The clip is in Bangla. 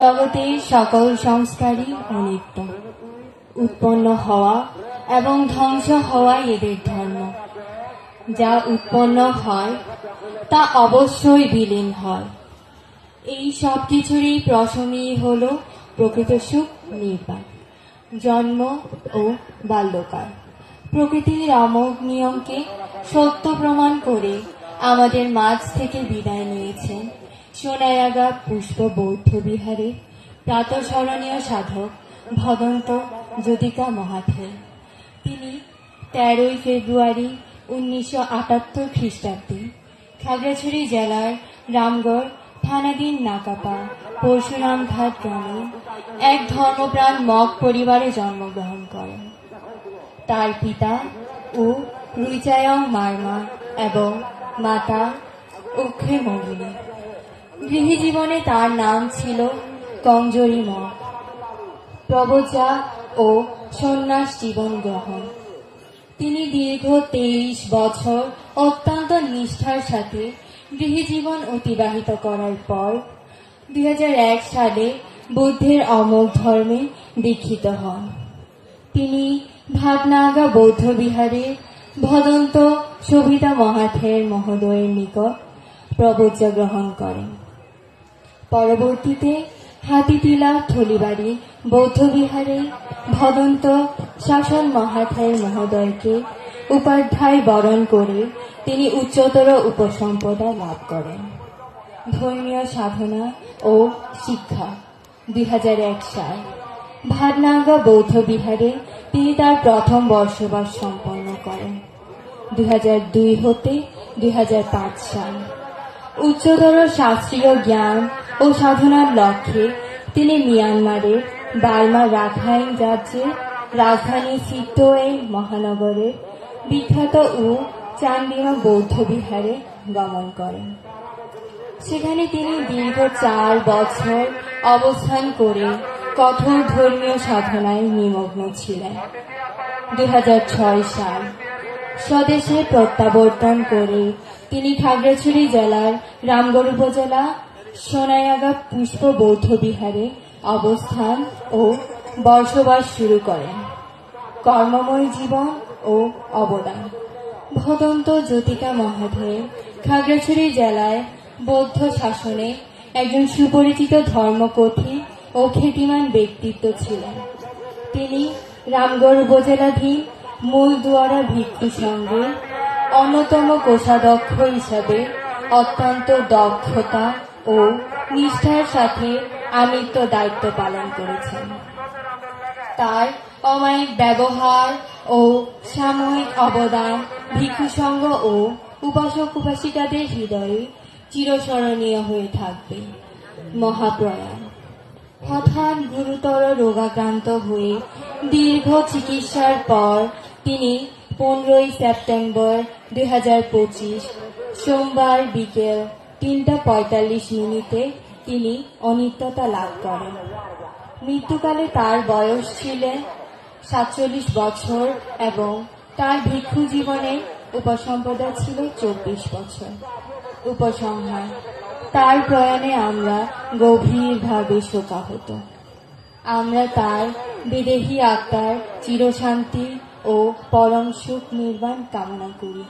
জগতের সকল সংস্কারই অনিত্য, উৎপন্ন হওয়া এবং ধ্বংস হওয়াই এদের ধর্ম। যা উৎপন্ন হয় তা অবশ্যই বিলীন হয়। এই সব কিছুরই প্রশমই হল প্রকৃত সুখ নির্বাণ, জন্ম ও বাল্যকাল। প্রকৃতির অমোঘ নিয়মকে সত্য প্রমাণ করে আমাদের মাঝ থেকে বিদায় নিয়েছেন সোনাইয়াগা পুষ্প বৌদ্ধ বিহারের প্রাতঃস্মরণীয় সাধক ভদন্ত জ্যোতিকা মহাথের। তিনি 13 ফেব্রুয়ারি 1978 খ্রিস্টাব্দে খাগড়াছড়ি জেলার রামগড় থানাধীন নাকাপা পরশুরামঘাট গ্রামে এক ধর্মপ্রাণ মগ পরিবারে জন্মগ্রহণ করেন। তার পিতা ও রুইচায়ং মারমা এবং মাতা অক্ষে মগিনী। গৃহী জীবনে তার নাম ছিল কংজরি মগ। প্রবচা ও সন্ন্যাস জীবন গ্রহণ। তিনি দীর্ঘ 23 বছর অত্যন্ত নিষ্ঠার সাথে গৃহী জীবন অতিবাহিত করার পর 2001 সালে বুদ্ধের অমোঘ ধর্মে দীক্ষিত হন। তিনি ভাটনাগা বৌদ্ধ বিহারের ভদন্ত সবিতা মহাথের মহোদয়ের নিকট প্রবজ্জা গ্রহণ করেন। পরবর্তীতে হাতিটিলা থলিবাড়ি বৌদ্ধ বিহারে ভদন্ত শাসন মহাথের মহোদয়কে উপাধ্যায় বরণ করে তিনি উচ্চতর উপসম্পদা লাভ করেন। ধর্মীয় সাধনা ও শিক্ষা 2001 সাল ভাটনাগা বৌদ্ধ বিহারে তিনি তার প্রথম বর্ষবাস সম্পন্ন করেন। 2002 হতে 2005 সাল উচ্চতর শাস্ত্রীয় জ্ঞান ও সাধনার লক্ষ্যে তিনি মিয়ানমারের বার্মা রাখাইন রাজ্যের রাজধানী সিটোয়ে মহানগরের বিখ্যাত ও চান্দিমা বৌদ্ধ বিহারে গমন করেন। সেখানে তিনি দীর্ঘ 4 বছর অবস্থান করে কঠোর ধর্মীয় সাধনায় নিমগ্ন ছিলেন। 2006 সাল স্বদেশে প্রত্যাবর্তন করে তিনি খাগড়াছড়ি জেলার রামগড় উপজেলা সোনাইয়াগা পুষ্প বৌদ্ধ বিহারে অবস্থান ও বসবাস শুরু করেন। কর্মময় জীবন ও অবদান। ভদন্ত জ্যোতিকা মহাথের খাগড়াছড়ি জেলায় বৌদ্ধ শাসনে একজন সুপরিচিত ধর্মকথি ও খ্যাতিমান ব্যক্তিত্ব ছিলেন। তিনি রামগড় উপজেলাধীন মূলদুয়ারা ভিক্ষু সংঘের অন্যতম কোষাধ্যক্ষ হিসাবে অত্যন্ত দক্ষতা ও নিষ্ঠার সাথে আমৃত্য দায়িত্ব পালন করেছেন। তার অমায়িক ব্যবহার ও সাময়িক অবদান ভিক্ষু সংঘ ও উপাসক উপাসিকাদের হৃদয়ে চিরস্মরণীয় হয়ে থাকবে। মহাপ্রয়াণ। হঠাৎ গুরুতর রোগাক্রান্ত হয়ে দীর্ঘ চিকিৎসার পর তিনি 15 সেপ্টেম্বর 2025 সোমবার বিকেল 3:45 তিনি অনিত্যতা লাভ করেন। মৃত্যুকালে তার বয়স ছিলেন 47 বছর এবং তার ভিক্ষু জীবনে উপসম্পদা ছিল 24 বছর। উপসংহার: তার প্রয়াণে আমরা গভীরভাবে শোকাহত। আমরা তার বিদেহী আত্মার চিরশান্তি ও পরম সুখ নির্বাণ কামনা করি।